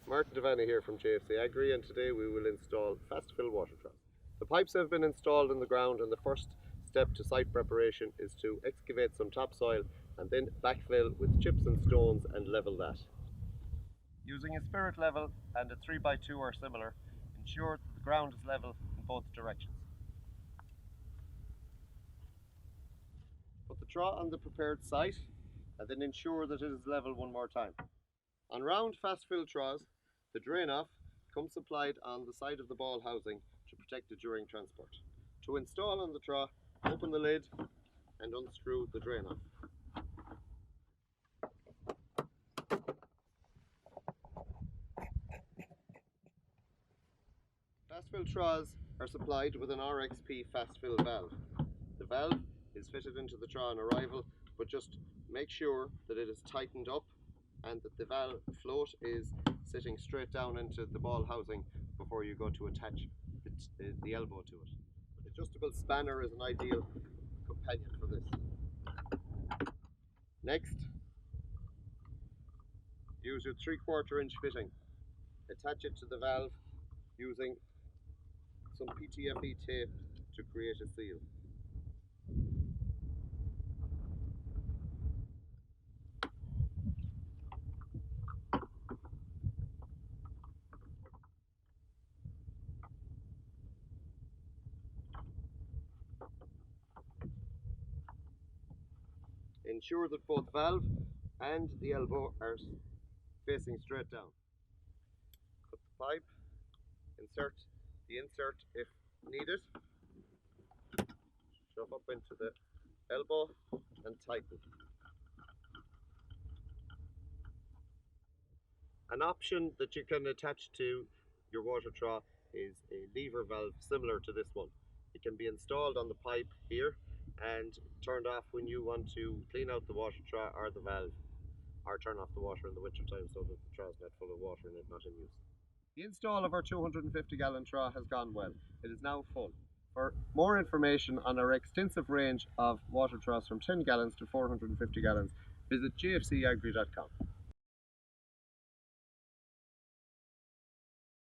Martin Devaney here from JFC Agri, and today we will install fast fill water troughs. The pipes have been installed in the ground, and the first step to site preparation is to excavate some topsoil and then backfill with chips and stones and level that. Using a spirit level and a 3x2 or similar, ensure that the ground is level in both directions. Put the trough on the prepared site and then ensure that it is level one more time. On round fast fill troughs, the drain off comes supplied on the side of the ball housing to protect it during transport. To install on the trough, open the lid and unscrew the drain off. Fast fill troughs are supplied with an RXP fast fill valve. The valve is fitted into the trough on arrival, but just make sure that it is tightened up and that the valve float is sitting straight down into the ball housing before you go to attach the elbow to it. An adjustable spanner is an ideal companion for this. Next, use your 3/4 inch fitting. Attach it to the valve using some PTFE tape to create a seal. Ensure that both valve and the elbow are facing straight down. Put the pipe, insert the insert if needed, shove up into the elbow and tighten. An option that you can attach to your water trough is a lever valve similar to this one. It can be installed on the pipe here and turned off when you want to clean out the water trough or the valve, or turn off the water in the winter time so that the trough is not full of water and it's not in use. The install of our 250 gallon trough has gone well. It is now full. For more information on our extensive range of water troughs from 10 gallons to 450 gallons, visit jfcagri.com.